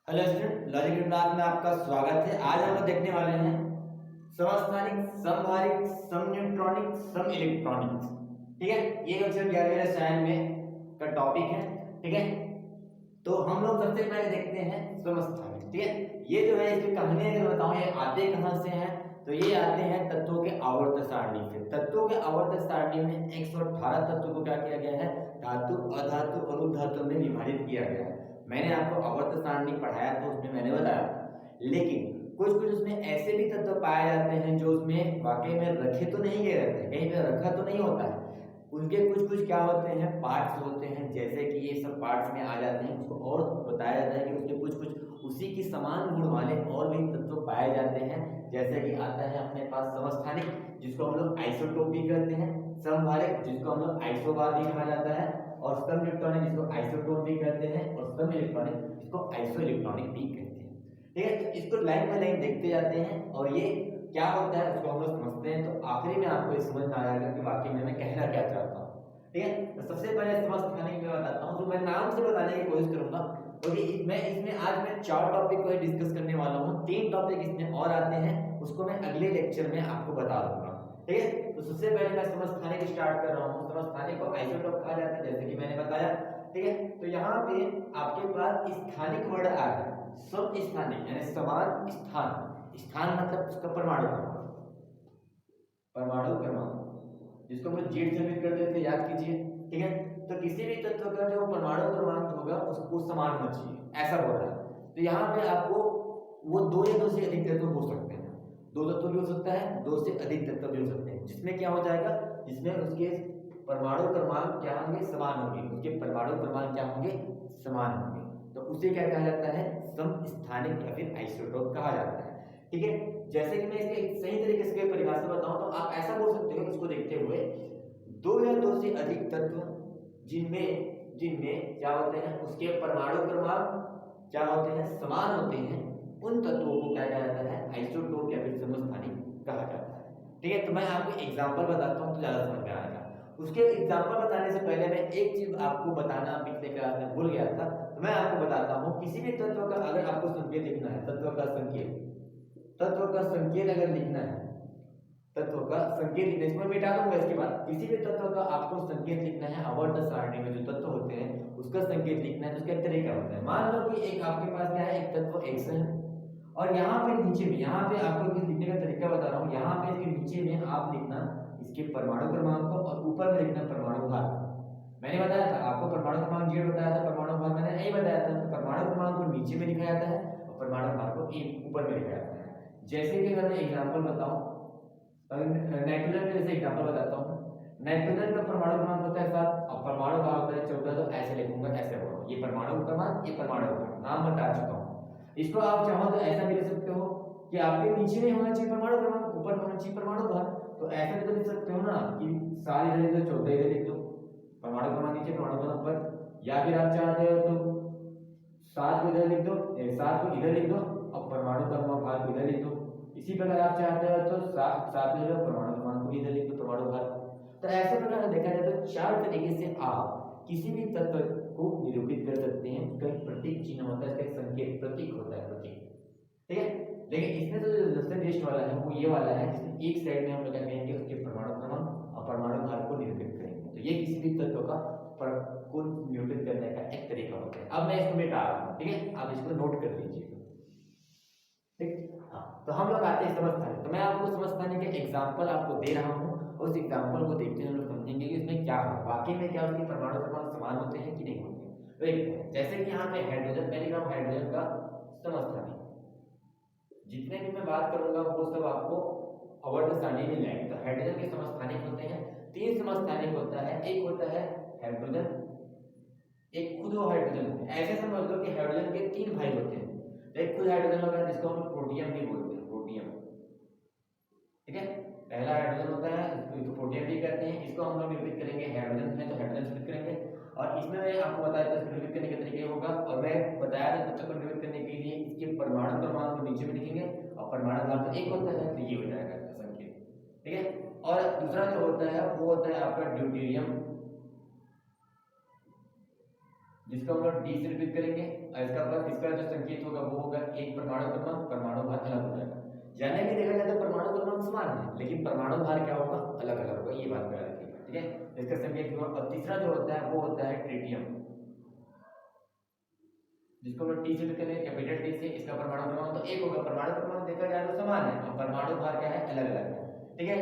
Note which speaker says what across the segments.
Speaker 1: Hello student, logic class में आपका स्वागत है। आज हम लोग देखने वाले हैं समस्थानिक, समभारिक, समन्यूट्रॉनिक, समिलेक्ट्रॉनिक। ठीक है, ये कक्षा 11वीं रसायन में का टॉपिक है। ठीक है, तो हम लोग सबसे पहले देखते हैं समस्थानिक। ठीक है, ये जो है इसकी कहानी अगर बताऊं, ये आते कहां से हैं तो ये आते हैं तत्वों के आवर्त सारणी से। तत्वों के आवर्त सारणी में 118 तत्वों को क्या किया गया है, धातु, अधातु और उपधातु में विभाजित किया गया है। मैंने आपको आवर्त सारणी पढ़ाया था, उसमें मैंने बताया। लेकिन कुछ कुछ उसमें ऐसे भी तत्व पाए जाते हैं जो उसमें वाकई में रखे तो नहीं गए रहते, कहीं पे रखा तो नहीं होता है। उनके कुछ कुछ क्या होते हैं, पार्ट्स होते हैं, जैसे कि ये सब पार्ट्स में आ जाते हैं। उसको और बताया जाता है कि उसमें कुछ कुछ उसी की समान गुण वाले और भी तत्व पाए जाते हैं। जैसे कि आता है अपने पास समस्थानिक, जिसको हम लोग आइसोटोप भी कहते हैं, समभारिक जिसको हम लोग आइसोबार भी कहा जाता है, और सम इलेक्ट्रॉनिक जिसको आइसोटोप भी कहते हैं, और सम इलेक्ट्रॉनिक जिसको आइसो इलेक्ट्रॉनिक भी कहते हैं। ठीक है, तो इसको लाइन बाय लाइन देखते जाते हैं और ये क्या होता है उसको हम लोग समझते हैं। तो आखिरी में आपको ये समझ में आएगा कि वाकई में मैं कहना क्या चाहता हूँ। ठीक है, तो सबसे पहले समस्थानिक में बताता हूँ, तो मैं नाम से बताने की कोशिश करूंगा क्योंकि मैं इसमें आज मैं 4 टॉपिक को डिस्कस करने वाला हूँ। 3 टॉपिक इसमें और आते हैं, उसको मैं अगले लेक्चर में आपको बता दूंगा। ठीक है, तो सबसे पहले मैं समस्थानिक स्टार्ट कर रहा हूँ। समस्थानिक को आइसोटोप कहा जाता है, जैसे कि मैंने बताया। ठीक है, तो यहाँ पे आपके पास स्थानिक वर्ड आ है, सम स्थानिक यानी समान स्थान। स्थान मतलब उसका परमाणु क्रमांक, परमाणु क्रमांक जिसको हम जेड से भी कर देते, याद कीजिए। ठीक है, तो किसी भी तत्व का जो परमाणु क्रमांक होगा उसको समान होना चाहिए, ऐसा बोल रहा है। तो यहाँ पे आपको वो 2 या 2 से अधिक तत्व हो सकते हैं। 2 तत्व भी हो सकता है, 2 से अधिक तत्व भी हो सकते हैं, जिसमें क्या हो जाएगा, जिसमें उसके परमाणु क्रमांक क्या होंगे, समान होंगे। उसके परमाणु क्रमांक क्या होंगे, समान होंगे। तो उसे क्या कहा जाता है, समस्थानिक या फिर आइसोटोप कहा जाता है। ठीक है, जैसे कि मैं इसके सही तरीके से परिभाषा बताऊं तो आप ऐसा बोल सकते हो इसको देखते हुए, 2 या 2 से अधिक तत्व जिनमें जिनमें क्या होते हैं, उसके परमाणु क्रमांक क्या होते हैं, समान होते हैं, उन तत्वों को क्या कहा जाता है, आइसोटोप या फिर समस्थानिक कहा जाता है। ठीक है, तो मैं आपको एग्जांपल बताता हूं तो ज्यादा समझ में आएगा। उसके एग्जांपल बताने से पहले मैं एक चीज आपको बताना पिछले क्लास में भूल गया था, तो मैं आपको बताता हूं। किसी भी तत्व का अगर आपको संकेत लिखना है, तत्व का संकेत, तत्व का संकेत अगर लिखना है, तत्व का संकेत लिखना, इसमें मिटा दूंगा इसके बाद। किसी भी तत्व का आपको संकेत लिखना है, आवर्त सारणी में जो तत्व होते हैं उसका संकेत लिखना है, तो उसका एक तरीका होता है। मान लो कि एक आपके पास क्या है, एक तत्व x है, और यहाँ पे नीचे में, यहाँ पे आपको लिखने का तरीका बता रहा हूँ। यहाँ पे इसके नीचे में आप लिखना इसके परमाणु क्रमांक को, और ऊपर में लिखना परमाणु भार। मैंने बताया था आपको, परमाणु क्रमांक जेड बताया था, परमाणु भार मैंने नहीं बताया था। तो परमाणु क्रमांक को नीचे में लिखा जाता है और परमाणु भार को ऊपर में लिखा जाता है। जैसे कि अगर मैं एग्जांपल बताऊं, नाइट्रोजन का जैसे एग्जांपल बताता हूं। नाइट्रोजन का परमाणु क्रमांक होता है 7 और परमाणु भार होता है 14। तो ऐसे लिखूंगा, ऐसे बोलो, ये परमाणु क्रमांक, ये परमाणु भार, नाम बता चुका हूं। इसको आप चाहो तो ऐसा भी लिख सकते हो कि आपके नीचे में होना चाहिए परमाणु क्रमांक, ऊपर होना चाहिए परमाणु भार। तो ऐसा भी तो लिख सकते हो ना कि 7 इधर लिख दो, 14 इधर लिख दो, परमाणु क्रमांक नीचे, परमाणु क्रमांक ऊपर। या फिर आप चाहते हो तो 7 को इधर लिख दो, 7 को इधर लिख दो और परमाणु क्रमांक भार को इधर लिख दो। इसी प्रकार आप चाहते हो तो 7 ले लो, परमाणु क्रमांक को इधर लिख दो, परमाणु भार। तो ऐसे प्रकार देखा जाए तो 4 तरीके से आप किसी भी तत्व को निरूपित कर सकते हैं। उसका एक प्रतीक चिन्ह होता है, इसका एक संकेत प्रतीक होता है, प्रतीक। ठीक है, लेकिन इसमें तो जो सबसे बेस्ट वाला है वो ये वाला है, जिसमें एक साइड में हम लोग क्या कहेंगे, उसके परमाणु क्रमांक और परमाणु भार को निरूपित करेंगे। तो ये किसी भी तत्व का को निरूपित करने का एक तरीका होता है। अब मैं इसको मिटा रहा हूँ। ठीक है, आप इसको नोट कर लीजिए। ठीक, हाँ, तो हम लोग आते हैं समस्थानिक। तो मैं आपको समस्थानिक के एग्जांपल आपको दे रहा हूँ, उस एग्जांपल को देखते हुए हम लोग समझेंगे कि इसमें क्या है, वाकई में क्या उसके परमाणु क्रमांक समान होते हैं कि नहीं होते। तो एक जैसे कि यहाँ पे हाइड्रोजन, मैं लिख रहा हूँ हाइड्रोजन का समस्थानिक। जितने भी मैं बात करूंगा वो सब आपको आवर्त सारणी में लाएंगे। तो हाइड्रोजन के समस्थानिक होते हैं, 3 समस्थानिक होता है। एक होता है हाइड्रोजन, एक खुद हाइड्रोजन होता है। ऐसे समझ लो कि हाइड्रोजन के 3 भाई होते हैं। एक खुद हाइड्रोजन होता है जिसको हम प्रोटियम भी बोलते हैं, प्रोटियम। ठीक है, पहला हाइड्रोजन होता है, इसको प्रोटियम भी कहते हैं। इसको हम लोग निरूपित करेंगे, हाइड्रोजन है तो हाइड्रोजन से निरूपित करेंगे। और इसमें मैं आपको बताया था इसको निरूपित करने के तरीके होगा, और मैं बताया था तत्व को निरूपित करने के लिए इसके परमाणु क्रमांक को नीचे में लिखेंगे और परमाणु भार तो 1 होता है, तो ये हो जाएगा इसका संकेत। ठीक है, और दूसरा जो होता है वो होता है आपका ड्यूटेरियम। जिसको हम लोग डी से रिपीट करेंगे और इसका जो संकेत होगा वो होगा एक परमाणु क्रमांक, परमाणु भार अलग हो जाएगा। यानी कि देखा जाए तो परमाणु क्रमांक समान है लेकिन परमाणु भार क्या होगा, अलग अलग होगा, ये बात याद रखिएगा, ठीक है। इसका संकेत होगा। और तीसरा जो होता है वो होता है ट्रिटियम, जिसको हम टी से लिखते हैं कैपिटल टी से। इसका परमाणु क्रमांक तो एक होगा, परमाणु क्रमांक देखा जाए तो समान है और परमाणु भार क्या है, अलग अलग है, ठीक है।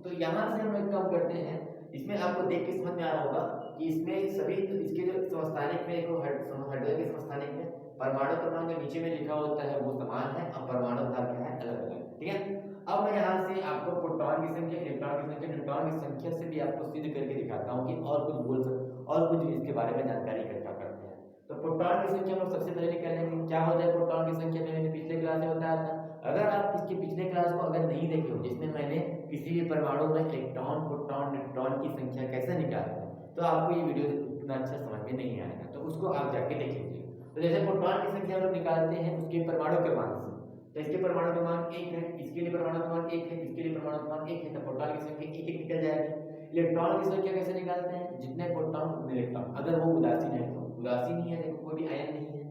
Speaker 1: तो यहाँ से हम एक काम करते हैं, इसमें आपको देख के समझ में आ रहा होगा कि इसमें सभी इसके जो समस्थानिक में हाइड्रोजन के समस्थानिक में परमाणु क्रमांक नीचे में लिखा होता है वो समान है और परमाणु भार क्या है, अलग अलग, ठीक है। अब मैं यहाँ से आपको प्रोटॉन की संख्या, इलेक्ट्रॉन की संख्या, न्यूट्रॉन की संख्या से भी आपको सिद्ध करके दिखाता हूँ कि और कुछ इसके बारे में जानकारी इकट्ठा करते हैं। तो प्रोटॉन की संख्या हम लोग सबसे पहले निकालेंगे। क्या होता है प्रोटॉन की संख्या, मैंने पिछले क्लास में बताया था। अगर आप इसके पिछले क्लास को अगर नहीं देखे हो जिसमें मैंने किसी भी परमाणु में इलेक्ट्रॉन, प्रोटॉन, न्यूट्रॉन की संख्या कैसे निकालते हैं तो आपको ये वीडियो उतना अच्छा समझ में नहीं आएगा, तो उसको आप जाके देख लीजिए। तो जैसे प्रोटॉन की संख्या हम लोग निकालते हैं उसके परमाणु क्रमांक से, तो इसके परमाणु क्रमांक 1 है, इसके लिए परमाणु क्रमांक 1 है, इसके लिए परमाणु क्रमांक 1 है, तो प्रोटॉन की संख्या 1 1 निकल जाएगी। इलेक्ट्रॉन की संख्या कैसे निकालते हैं, जितने प्रोटॉन उतने इलेक्ट्रॉन, अगर वो उदासीन है तो उदासीन ही है, देखो कोई भी आयन नहीं है,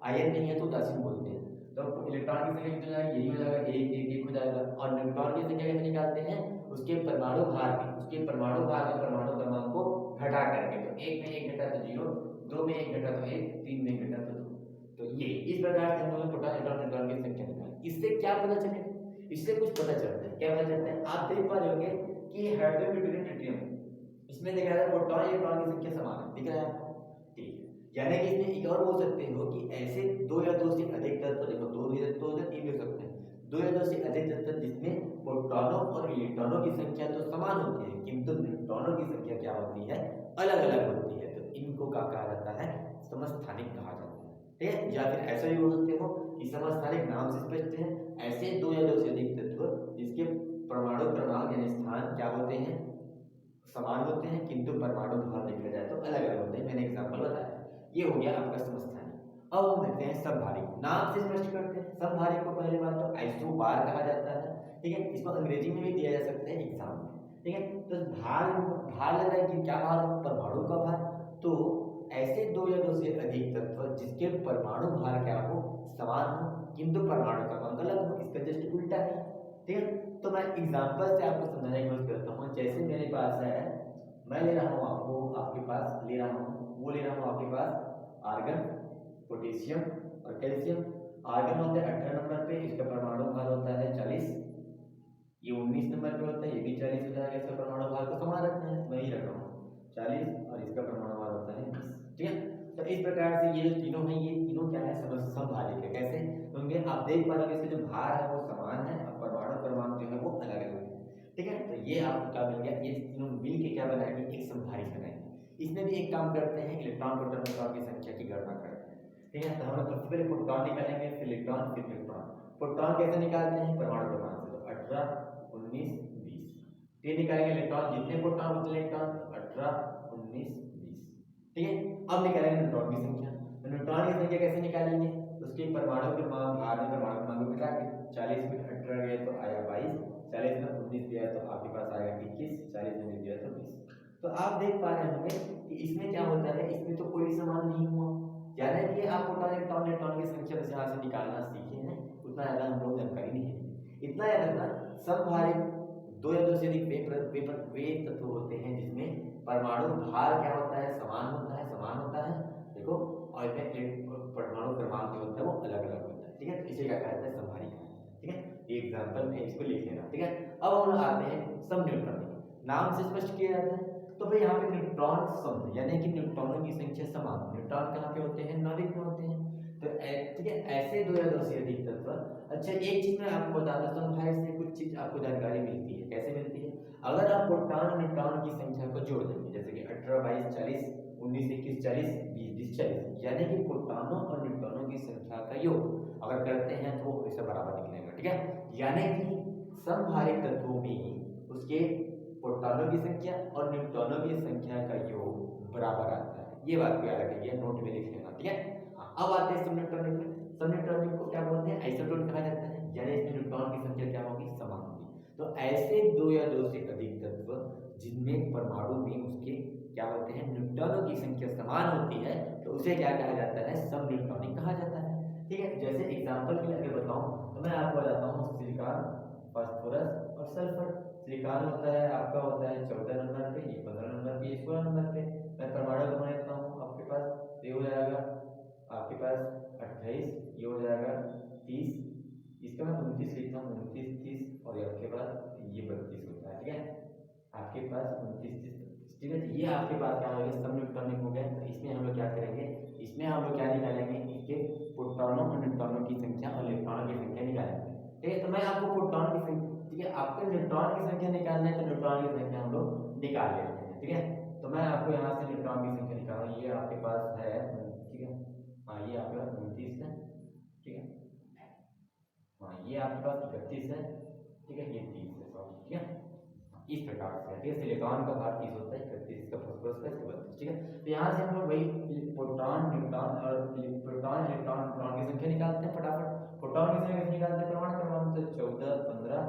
Speaker 1: आयन नहीं है तो उदासीन बोलते हैं। तो इलेक्ट्रॉन की संख्या कितनी हो जाएगी, यही हो जाएगा, 1 1 1 हो जाएगा। और न्यूट्रॉन की संख्या कैसे निकालते हैं, उसके परमाणु भार में, उसके परमाणु भार में परमाणु क्रमांक को घटा करके, तो 1 में 1 घटा तो 0, 2 में 1 घटा तो 1, 3 में 1 घटा तो 2। तो ये इस प्रकार से हम लोग प्रोटॉन, इलेक्ट्रॉन, न्यूट्रॉन की संख्या निकालें। इससे क्या पता चलेगा, इससे कुछ पता चलता है। क्या पता चलता है, आप देख पा रहे होंगे कि हाइड्रोजन, ड्यूटेरियम, ट्रिटियम, इसमें देखा जाए प्रोटॉन, इलेक्ट्रॉन की संख्या समान है, दिख रहा है आपको, ठीक है। यानी कि इसमें एक और बोल सकते हो कि ऐसे दो या दो से अधिक तत्व, देखो दो या दो से तीन हो सकते हैं, दो या दो से अधिक तत्व जिसमें प्रोटॉनों और इलेक्ट्रॉनों की संख्या तो समान होती है किंतु न्यूट्रॉनों की संख्या क्या होती है, अलग अलग होती है, तो इनको क्या कहा जाता है, समस्थानिक कहा जाता है, ठीक है। या फिर ऐसा भी बोल सकते हो कि समस्थानिक नाम से स्पष्ट है, ऐसे दो या दो से अधिक तत्व जिसके परमाणु क्रमांक यानी स्थान क्या होते हैं, समान होते हैं किंतु परमाणु भार देखा जाए तो अलग अलग होते हैं। मैंने एग्जांपल बताया, ये हो गया आपका समस्थानिक। अब हम देखते हैं समभारिक, नाम से स्पष्ट करते हैं। समभारिक को पहले बात तो आइसोबार कहा जाता है, ठीक है। इसको अंग्रेजी में भी दिया जा सकता है एग्जाम में, ठीक है। तो भार भार लग रहा है कि क्या भार, परमाणु का भार। तो ऐसे दो या दो से अधिक तत्व जिसके परमाणु भार क्या हो, समान हो किंतु परमाणु क्रमांक अलग हो, इसका जस्ट उल्टा है, ठीक है। तो मैं एग्जांपल से आपको समझाने की कोशिश करता हूँ। जैसे मेरे पास है, मैं ले रहा हूँ आपको, आपके पास ले रहा हूँ, वो ले रहा हूँ आपके पास आर्गन, पोटेशियम और कैल्शियम। आर्गन होता है 18 नंबर पे, इसका परमाणु भार होता है 40, ये 19 नंबर पे होता है, ये भी 40 हो जाएगा। इसका परमाणु भार को समान रखना है, मैं ही रख रहा हूँ 40 और इसका परमाणु भार होता है 20, ठीक है। तो इस प्रकार से ये जो तीनों हैं, ये तीनों क्या है, समभारिक है। कैसे, क्योंकि आप देख पा रहे हो इसके जो भार है वो समान है और परमाणु क्रमांक जो है वो अलग अलग है, ठीक है। तो ये आपको क्या मिल गया, ये तीनों मिल के क्या बनाएंगे, एक समभारिक बनाएंगे। इसमें भी एक काम करते हैं, इलेक्ट्रॉन, प्रोटॉन, न्यूट्रॉन की संख्या की गणना करते हैं, ठीक है। तो हम लोग सबसे पहले प्रोटॉन निकालेंगे, फिर इलेक्ट्रॉन, फिर न्यूट्रॉन। प्रोटॉन कैसे निकालते हैं, परमाणु क्रमांक से, तो 18 19 20। फिर निकालेंगे इलेक्ट्रॉन, जितने प्रोटॉन उतने इलेक्ट्रॉन, 18 19 20, ठीक है। अब निकालेंगे न्यूट्रॉन की संख्या। तो न्यूट्रॉन की संख्या कैसे निकालेंगे, उसके परमाणु क्रमांक, भार में परमाणु क्रमांक को मिला के 40 में 18 गया तो आया 22, 40 में 19 दिया तो आपके पास आएगा 21, 40 में 19 दिया तो 20। तो आप देख पा रहे होंगे कि इसमें क्या होता है, इसमें तो कोई समान नहीं हुआ, यानी कि आप प्रोटॉन, इलेक्ट्रॉन, न्यूट्रॉन की संख्या बस यहाँ से निकालना सीखे हैं, उतना ज़्यादा हम लोग जानकारी नहीं है। इतना याद रखना, समभारिक दो या दो से अधिक वे तत्व होते हैं जिसमें परमाणु भार क्या होता है, समान होता है, देखो, और इसमें परमाणु क्रमांक जो होता है वो अलग अलग होता है, ठीक है। इसे क्या कहते हैं, समभारिक, ठीक है। ये एग्जांपल में इसको लिख लेना, ठीक है। अब हम आते हैं समन्यूट्रॉनिक, नाम से स्पष्ट किया जाता है। तो भाई यहाँ पे न्यूट्रॉन सम, यानी कि न्यूट्रॉनों की संख्या समान। न्यूट्रॉन कहाँ पे होते हैं, नाभिक में होते हैं, तो ठीक है। ऐसे दो या दो से अधिक तत्व। अच्छा, एक चीज मैं आपको बता देता हूँ भाई, से कुछ चीज आपको जानकारी मिलती है। कैसे मिलती है, अगर आप प्रोटॉन और न्यूट्रॉन की संख्या को जोड़ देंगे, जैसे कि 18 22 40 19 21 40 20 20 40, यानी कि प्रोटॉनों और न्यूट्रॉनों की संख्या का योग अगर करते हैं तो हमेशा बराबर निकलेगा, ठीक है। यानी कि समभारिक तत्वों में उसके प्रोटॉनों की संख्या और न्यूट्रॉनों की संख्या का योग बराबर आता है। ये बात को याद रखिए, नोट में लिख लेना, ठीक है। अब आते हैं समन्यूट्रॉनिक में। समन्यूट्रॉनिक को क्या बोलते हैं, आइसोटोन कहा जाता है, यानी इसमें न्यूट्रॉन की संख्या क्या होगी, समान होगी। तो ऐसे दो या दो से अधिक तत्व जिनमें परमाणु में उसके क्या होते हैं, न्यूट्रॉनों की संख्या समान होती है तो उसे क्या कहा जाता है, सम न्यूट्रॉनिक कहा जाता है। ठीक है, जैसे एग्जांपल के लिए अगर बताऊं तो मैं आपको बताता हूँ सिलिकॉन, फास्फोरस और सल्फर। सिलिकॉन होता है आपका होता है 14 नंबर पे, ये 15 नंबर पे, ये 16 नंबर पे। मैं परमाणु क्रमांक लेता हूँ आपके पास, ये हो जाएगा आपके पास 28, ये हो जाएगा 30, इसका मैं 29 लिखता हूँ, 29 30 और ये आपके पास ये 32 होता है। ठीक है, आपके पास 29 30 32। ठीक है, ये आपके पास क्या हो गया, सम न्यूट्रॉनिक हो गया। तो इसमें हम लोग क्या करेंगे, इसमें हम लोग क्या निकालेंगे, इसके प्रोटॉनों और न्यूट्रॉनों की संख्या और इलेक्ट्रॉनों की संख्या निकालेंगे। ठीक है, तो मैं आपको प्रोटॉन की संख्या, ठीक है, आपको न्यूट्रॉन की संख्या निकालना है तो न्यूट्रॉन की संख्या हम लोग निकाल लेते हैं। ठीक है, तो मैं आपको यहाँ से न्यूट्रॉन की संख्या निकालूँ, ये आपके पास है, ठीक है, हाँ ये आपके पास 29 है। ठीक है, हाँ ये आपके पास 31 है। ठीक है, ये 30 है, सॉरी। ठीक है, इस प्रकार से। ठीक है, सिलिकॉन का भार 30 होता है, 31 का, फास्फोरस का 32। ठीक है, तो यहाँ से हम लोग वही प्रोटॉन न्यूट्रॉन और प्रोटॉन इलेक्ट्रॉन न्यूट्रॉन की संख्या निकालते हैं फटाफट। प्रोटॉन की संख्या कैसे निकालते हैं, परमाणु क्रमांक, तो 14 15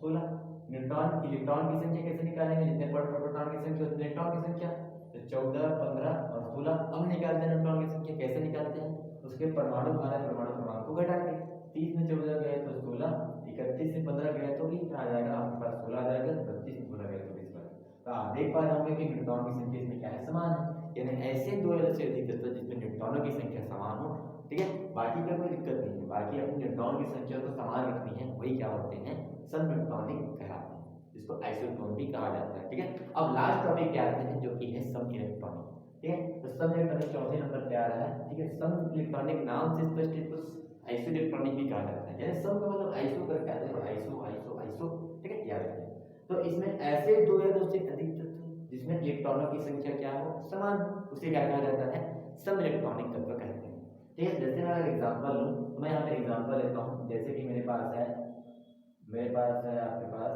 Speaker 1: 16। न्यूट्रॉन इलेक्ट्रॉन की संख्या कैसे निकालेंगे, जितने प्रोटॉन की संख्या उतने इलेक्ट्रॉन की संख्या, तो 14 15 और 16। अब निकालते हैं न्यूट्रॉन की संख्या, कैसे निकालते हैं, उसके परमाणु भार है, परमाणु क्रमांक को घटा के 30 में 14 गए तो 16, 31 से 15 गए तो भी आ जाएगा आपके पास 16 आ जाएगा, 32 में 16 गए तो 20 बनेगा। तो आप देख पा रहे होंगे कि न्यूट्रॉन की संख्या इसमें क्या है, समान है। यानी ऐसे दो या से अधिक तत्व जिसमें न्यूट्रॉनों की संख्या समान हो, ठीक है, बाकी का कोई दिक्कत नहीं है, बाकी अपनी न्यूट्रॉन की संख्या को समान रखनी है, वही क्या होते हैं, सम न्यूट्रॉनिक कहलाते हैं, जिसको आइसोटोन भी कहा जाता है। ठीक है, अब लास्ट टॉपिक क्या आते हैं, जो कि है सम इलेक्ट्रॉनिक। ठीक है, तो सम इलेक्ट्रॉनिक चौथे नंबर पे आ रहा है। ठीक है, सम इलेक्ट्रॉनिक नाम से स्पष्ट है, तो आइसो इलेक्ट्रॉनिक भी कहा जाता है। जैसे सम का मतलब आइसो करके आता है, आइसो आइसो आइसो। ठीक है, याद रखिए। तो इसमें ऐसे दो या दो से अधिक तत्व जिसमें इलेक्ट्रॉनों की संख्या क्या हो, समान, उसे क्या कहा जाता है, सम इलेक्ट्रॉनिक तत्व कहते हैं। ठीक है, जैसे मैं अगर एग्जांपल लूं तो मैं यहाँ पे एग्जांपल लेता हूँ, जैसे कि मेरे पास है आपके पास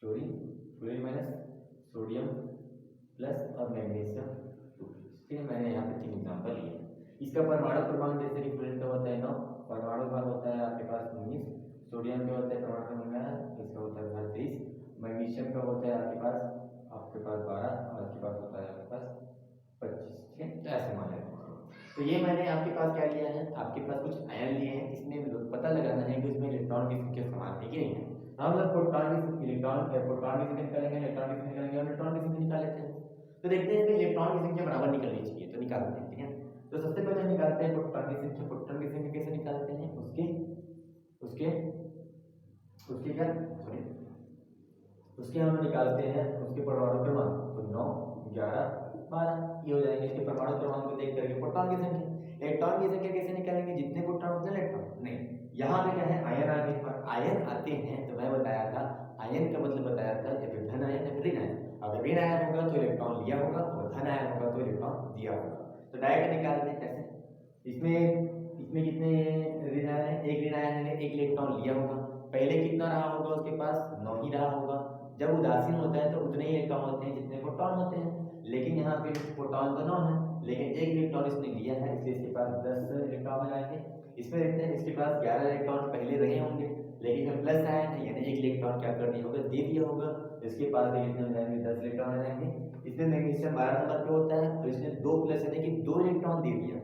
Speaker 1: fluorine, fluorine minus sodium plus और मैग्नीशियम 2। ठीक है, मैंने यहाँ पे 3 एग्जांपल लिए। इसका परमाणु क्रमांक जैसे कि फ्लोरीन का होता है 9, परमाणु भार होता है आपके पास 19, सोडियम का होता है परमाणु क्रमांक इसका होता है 23, मैग्नीशियम का होता है आपके पास 12 और आपके पास होता है आपके पास 25। ठीक है, तो ऐसे मान लेते हैं। तो ये मैंने आपके पास क्या लिया है, आपके पास कुछ आयन लिए हैं, इसमें पता लगाना है कि उसमें इलेक्ट्रॉन की संख्या समान है कि नहीं है। हम लोग प्रोटॉन की संख्या निकालेंगे, इलेक्ट्रॉन की संख्या निकालेंगे और न्यूट्रॉन की संख्या निकाल लेते हैं। तो देखते हैं इसमें इलेक्ट्रॉन की संख्या बराबर निकलनी चाहिए, तो निकालते हैं। ठीक है, तो सबसे पहले निकालते हैं प्रोटॉन की संख्या। प्रोटॉन की संख्या कैसे निकालते हैं, उसके क्या, सॉरी, उसके हम निकालते हैं उसके परमाणु क्रमांक, तो 9 11 12 ये हो जाएंगे इसके परमाणु क्रमांक को देख करके। प्रोटॉन की संख्या, इलेक्ट्रॉन की संख्या कैसे निकालेंगे, जितने प्रोटॉन उतने इलेक्ट्रॉन। नहीं, यहाँ पे क्या है, आयन आ गए, और आयन आते हैं तो मैं बताया था, आयन का मतलब बताया था या फिर धन आयन या फिर ऋण आयन। अगर ऋण आयन होगा तो इलेक्ट्रॉन लिया होगा, और धन आयन होगा तो इलेक्ट्रॉन दिया होगा। तो डायरेक्ट निकालते हैं कैसे, इसमें कितने ऋण आयन है, एक ऋण आयन है, एक इलेक्ट्रॉन लिया होगा। पहले कितना रहा होगा उसके पास, 9 ही रहा होगा। जब उदासीन होता है तो उतने ही इलेक्ट्रॉन होते हैं जितने प्रोटॉन होते हैं, लेकिन यहाँ पे प्रोटॉन तो 9 है, लेकिन एक इलेक्ट्रॉन इसने लिया है, इसलिए इसके पास 10 इलेक्ट्रॉन हो जाएंगे। इसमें देखते हैं इसके पास 11 इलेक्ट्रॉन पहले रहे होंगे, लेकिन जब प्लस आया है यानी एक इलेक्ट्रॉन क्या कर दिया होगा, दे दिया होगा, इसके पास कितने हो जाएंगे, 10 इलेक्ट्रॉन आ जाएंगे। इसमें मैग्नीशियम 12 नंबर पे होता है, तो इसने 2 प्लस यानी कि 2 इलेक्ट्रॉन दे दिया,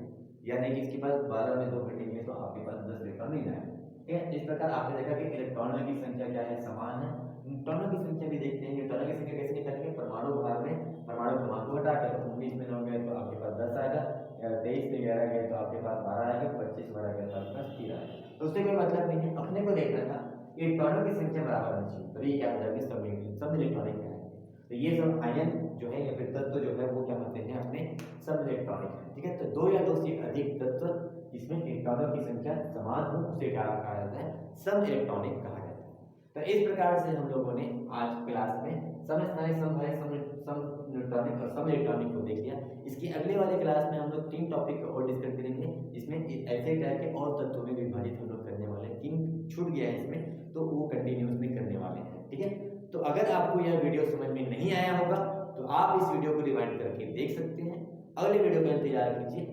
Speaker 1: यानी कि इसके पास 12 में 2 घटेंगे तो आपके पास 10 इलेक्ट्रॉन मिल जाएंगे। ठीक है, इस प्रकार आपने देखा कि इलेक्ट्रॉनों की संख्या क्या है, समान है। न्यूट्रॉनों की संख्या भी देखते हैं, न्यूट्रॉनों की संख्या कैसे निकालेंगे, परमाणु भार में परमाणु क्रमांक को हटा के, तो 19 में 9 गए तो आपके पास 10 आएगा, 23 में 11 गए तो आपके पास 12 आएगा, 25 12 गए तो आपके पास 13 आएगा। तो उससे कोई मतलब नहीं है, अपने को देखना था इलेक्ट्रॉनों की संख्या बराबर होनी चाहिए, तभी क्या हो जाएगी, सब इलेक्ट्रॉनिक है। तो ये सब आयन जो है या फिर तत्व जो है वो क्या होते हैं, अपने सब इलेक्ट्रॉनिक है। ठीक है, तो 2 या 2 से अधिक तत्व जिसमें इलेक्ट्रॉनों की संख्या समान हो उसे क्या कहा जाता है, सम इलेक्ट्रॉनिक कहा जाता है। तो इस प्रकार से हम लोगों ने आज क्लास में समस्थानिक, समभारिक, सम न्यूट्रॉनिक और सम इलेक्ट्रॉनिक को देख लिया। इसकी अगले वाले क्लास में हम लोग 3 टॉपिक को और डिस्कस करेंगे, जिसमें ऐसे टाइप के और तत्वों में विभाजित हम लोग करने वाले हैं। 3 छूट गया है इसमें, तो वो कंटिन्यूसली करने वाले हैं। ठीक है, तो अगर आपको यह वीडियो समझ में नहीं आया होगा तो आप इस वीडियो को रिवाइंड करके देख सकते हैं। अगले वीडियो का इंतजार कीजिए।